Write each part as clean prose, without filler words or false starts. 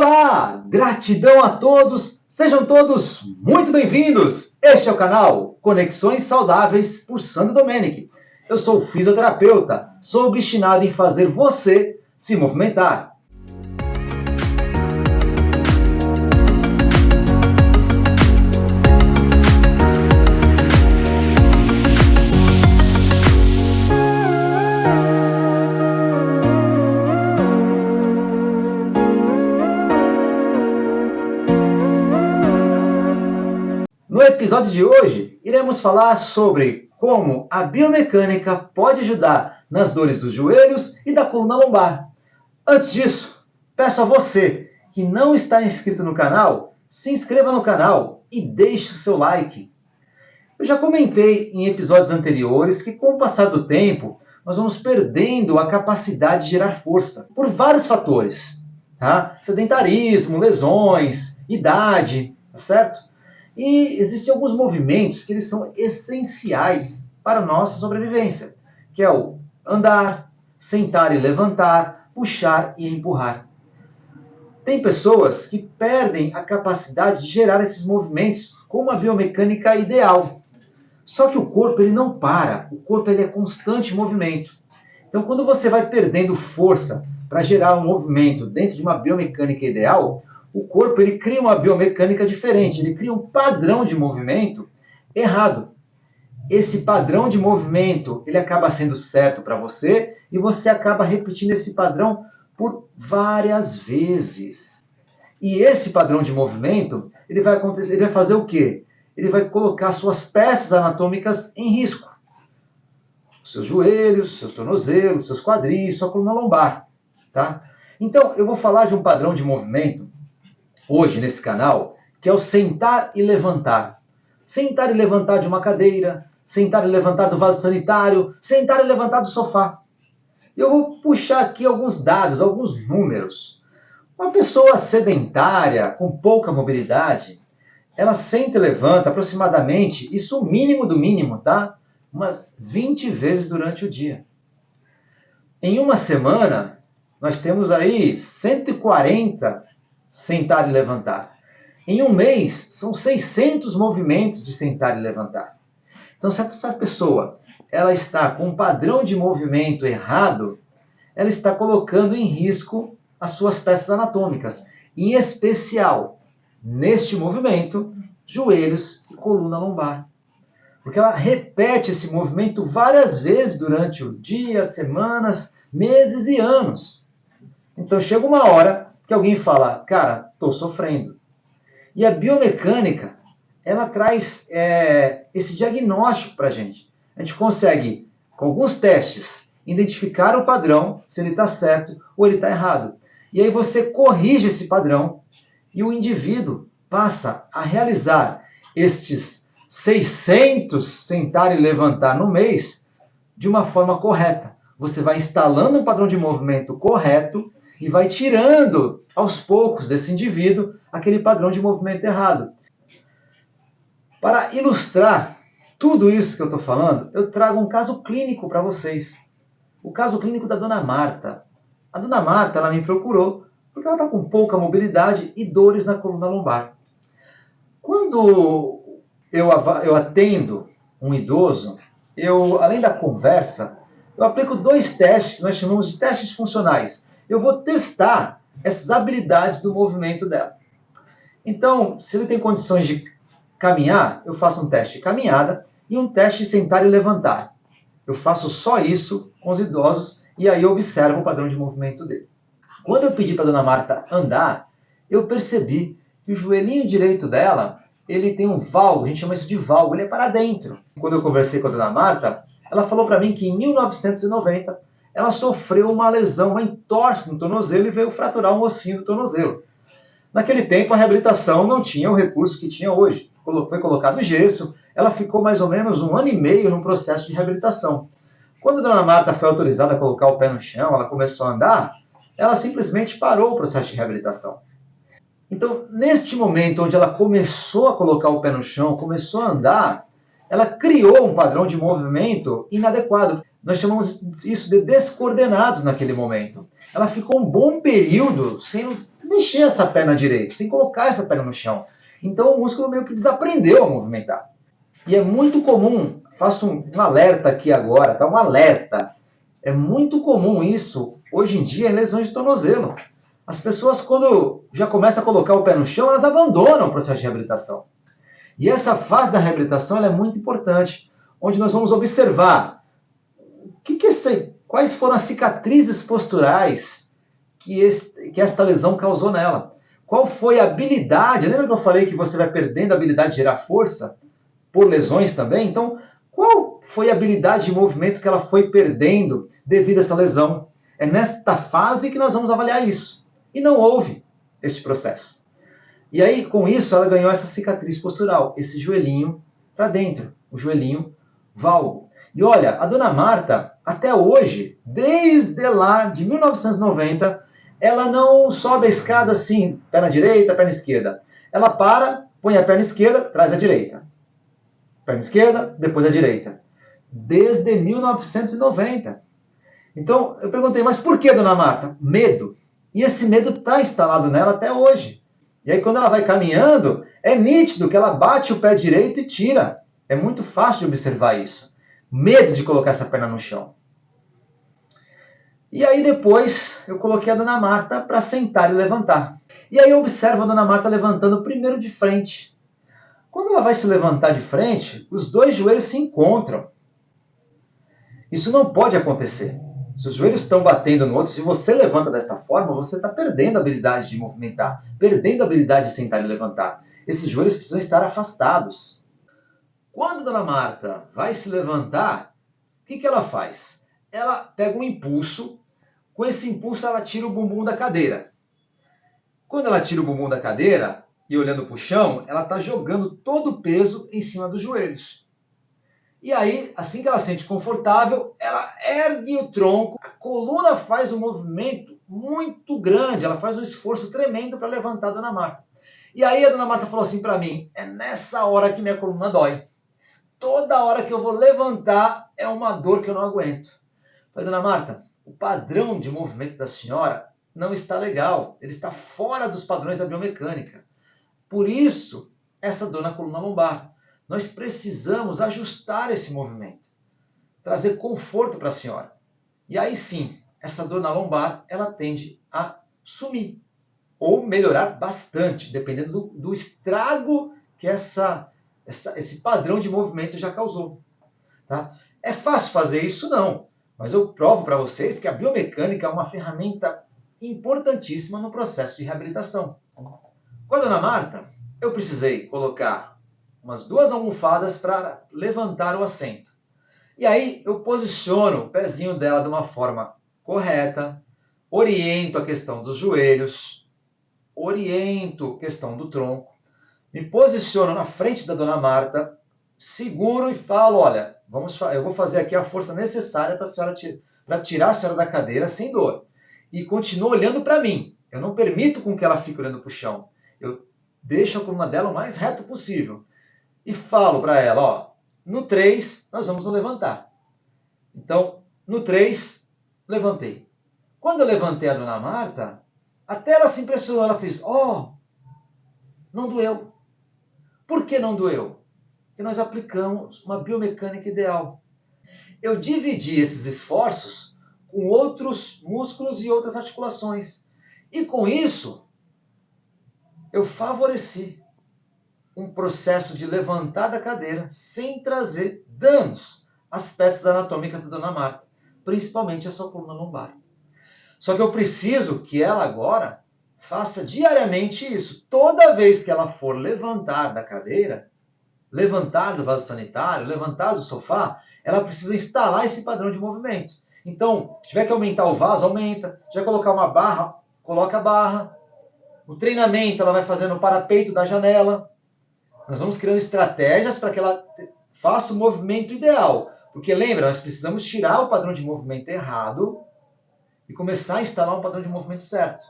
Olá, gratidão a todos, sejam todos muito bem-vindos. Este é o canal Conexões Saudáveis por Sandro Domenici. Eu sou fisioterapeuta, sou obstinado em fazer você se movimentar. No episódio de hoje, iremos falar sobre como a biomecânica pode ajudar nas dores dos joelhos e da coluna lombar. Antes disso, peço a você que não está inscrito no canal, se inscreva no canal e deixe o seu like. Eu já comentei em episódios anteriores que com o passar do tempo, nós vamos perdendo a capacidade de gerar força por vários fatores, tá? Sedentarismo, lesões, idade, tá certo? E existem alguns movimentos que eles são essenciais para a nossa sobrevivência, que é o andar, sentar e levantar, puxar e empurrar. Tem pessoas que perdem a capacidade de gerar esses movimentos com uma biomecânica ideal. Só que o corpo ele não para, o corpo ele é constante movimento. Então quando você vai perdendo força para gerar um movimento dentro de uma biomecânica ideal, o corpo ele cria uma biomecânica diferente, ele cria um padrão de movimento errado. Esse padrão de movimento ele acaba sendo certo para você e você acaba repetindo esse padrão por várias vezes. E esse padrão de movimento ele vai acontecer, ele vai fazer o quê? Ele vai colocar suas peças anatômicas em risco. Os seus joelhos, seus tornozelos, seus quadris, sua coluna lombar, tá? Então eu vou falar de um padrão de movimento hoje nesse canal, que é o sentar e levantar. Sentar e levantar de uma cadeira, sentar e levantar do vaso sanitário, sentar e levantar do sofá. Eu vou puxar aqui alguns dados, alguns números. Uma pessoa sedentária, com pouca mobilidade, ela senta e levanta aproximadamente, isso o mínimo do mínimo, tá? Umas 20 vezes durante o dia. Em uma semana, nós temos aí 140 sentar e levantar. Em um mês, são 600 movimentos de sentar e levantar. Então, se essa pessoa ela está com um padrão de movimento errado, ela está colocando em risco as suas peças anatômicas, em especial, neste movimento, joelhos e coluna lombar. Porque ela repete esse movimento várias vezes durante o dia, semanas, meses e anos. Então, chega uma hora que alguém fala, cara, estou sofrendo. E a biomecânica, ela traz esse diagnóstico para a gente. A gente consegue, com alguns testes, identificar o padrão, se ele está certo ou ele está errado. E aí você corrige esse padrão e o indivíduo passa a realizar estes 600 sentar e levantar no mês de uma forma correta. Você vai instalando um padrão de movimento correto e vai tirando, aos poucos, desse indivíduo, aquele padrão de movimento errado. Para ilustrar tudo isso que eu estou falando, eu trago um caso clínico para vocês. O caso clínico da dona Marta. A dona Marta, ela me procurou porque ela está com pouca mobilidade e dores na coluna lombar. Quando eu atendo um idoso, além da conversa, eu aplico 2 testes que nós chamamos de testes funcionais. Eu vou testar essas habilidades do movimento dela. Então, se ele tem condições de caminhar, eu faço um teste de caminhada e um teste de sentar e levantar. Eu faço só isso com os idosos e aí eu observo o padrão de movimento dele. Quando eu pedi para a dona Marta andar, eu percebi que o joelhinho direito dela, ele tem um valgo, a gente chama isso de valgo, ele é para dentro. Quando eu conversei com a dona Marta, ela falou para mim que em 1990, ela sofreu uma lesão, uma entorse no tornozelo e veio fraturar um ossinho do tornozelo. Naquele tempo, a reabilitação não tinha o recurso que tinha hoje. Foi colocado gesso, ela ficou mais ou menos 1 ano e meio no processo de reabilitação. Quando a dona Marta foi autorizada a colocar o pé no chão, ela começou a andar, ela simplesmente parou o processo de reabilitação. Então, neste momento onde ela começou a colocar o pé no chão, começou a andar, ela criou um padrão de movimento inadequado. Nós chamamos isso de descoordenados naquele momento. Ela ficou um bom período sem mexer essa perna direito, sem colocar essa perna no chão. Então o músculo meio que desaprendeu a movimentar. E é muito comum, faço um alerta aqui agora, tá? Um alerta. É muito comum isso, hoje em dia, em lesões de tornozelo. As pessoas, quando já começam a colocar o pé no chão, elas abandonam o processo de reabilitação. E essa fase da reabilitação ela é muito importante, onde nós vamos observar quais foram as cicatrizes posturais que esta lesão causou nela. Qual foi a habilidade? Lembra que eu falei que você vai perdendo a habilidade de gerar força por lesões também? Então, qual foi a habilidade de movimento que ela foi perdendo devido a essa lesão? É nesta fase que nós vamos avaliar isso. E não houve este processo. E aí, com isso, ela ganhou essa cicatriz postural, esse joelhinho para dentro, o joelhinho valgo. E olha, a dona Marta, até hoje, desde lá de 1990, ela não sobe a escada assim, perna direita, perna esquerda. Ela para, põe a perna esquerda, traz a direita. Perna esquerda, depois a direita. Desde 1990. Então, eu perguntei, mas por que, dona Marta? Medo. E esse medo está instalado nela até hoje. E aí, quando ela vai caminhando, é nítido que ela bate o pé direito e tira. É muito fácil de observar isso. Medo de colocar essa perna no chão. E aí, depois, eu coloquei a dona Marta para sentar e levantar. E aí, eu observo a dona Marta levantando primeiro de frente. Quando ela vai se levantar de frente, os dois joelhos se encontram. Isso não pode acontecer. Se os joelhos estão batendo no outro, se você levanta desta forma, você está perdendo a habilidade de movimentar, perdendo a habilidade de sentar e levantar. Esses joelhos precisam estar afastados. Quando a dona Marta vai se levantar, o que ela faz? Ela pega um impulso, com esse impulso ela tira o bumbum da cadeira. Quando ela tira o bumbum da cadeira, e olhando para o chão, ela está jogando todo o peso em cima dos joelhos. E aí, assim que ela se sente confortável, ela ergue o tronco, a coluna faz um movimento muito grande, ela faz um esforço tremendo para levantar a dona Marta. E aí a dona Marta falou assim para mim, é nessa hora que minha coluna dói. Toda hora que eu vou levantar é uma dor que eu não aguento. Eu falei, dona Marta, o padrão de movimento da senhora não está legal, ele está fora dos padrões da biomecânica. Por isso, essa dor na coluna lombar. Nós precisamos ajustar esse movimento, trazer conforto para a senhora. E aí sim, essa dor na lombar, ela tende a sumir ou melhorar bastante, dependendo do estrago que esse padrão de movimento já causou. Tá? É fácil fazer isso? Não. Mas eu provo para vocês que a biomecânica é uma ferramenta importantíssima no processo de reabilitação. Com a dona Marta, eu precisei colocar umas 2 almofadas para levantar o assento. E aí eu posiciono o pezinho dela de uma forma correta, oriento a questão dos joelhos, oriento a questão do tronco, me posiciono na frente da dona Marta, seguro e falo, olha, eu vou fazer aqui a força necessária para a senhora para tirar a senhora da cadeira sem dor. E continuo olhando para mim. Eu não permito com que ela fique olhando para o chão. Eu deixo a coluna dela o mais reto possível. E falo para ela, ó, no 3 nós vamos nos levantar. Então, no 3, levantei. Quando eu levantei a dona Marta, até ela se impressionou, ela fez, ó, não doeu. Por que não doeu? Porque nós aplicamos uma biomecânica ideal. Eu dividi esses esforços com outros músculos e outras articulações. E com isso, eu favoreci um processo de levantar da cadeira sem trazer danos às peças anatômicas da dona Marta, principalmente a sua coluna lombar. Só que eu preciso que ela agora faça diariamente isso. Toda vez que ela for levantar da cadeira, levantar do vaso sanitário, levantar do sofá, ela precisa instalar esse padrão de movimento. Então, se tiver que aumentar o vaso, aumenta. Se tiver que colocar uma barra, coloca a barra. O treinamento ela vai fazendo o parapeito da janela. Nós vamos criando estratégias para que ela faça o movimento ideal. Porque lembra, nós precisamos tirar o padrão de movimento errado e começar a instalar um padrão de movimento certo.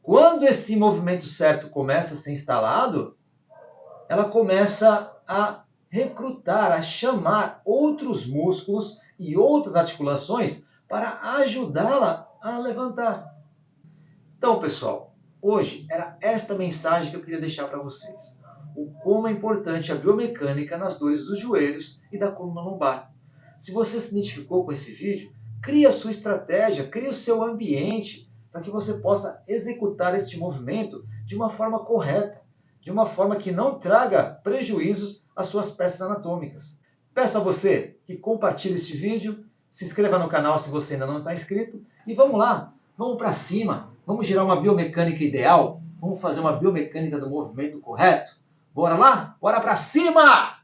Quando esse movimento certo começa a ser instalado, ela começa a recrutar, a chamar outros músculos e outras articulações para ajudá-la a levantar. Então, pessoal, Hoje era esta mensagem que eu queria deixar para vocês. O como é importante a biomecânica nas dores dos joelhos e da coluna lombar. Se você se identificou com esse vídeo, crie a sua estratégia, crie o seu ambiente para que você possa executar este movimento de uma forma correta, de uma forma que não traga prejuízos às suas peças anatômicas. Peço a você que compartilhe este vídeo, se inscreva no canal se você ainda não está inscrito e vamos lá, vamos para cima, vamos gerar uma biomecânica ideal, vamos fazer uma biomecânica do movimento correto. Bora lá? Bora para cima!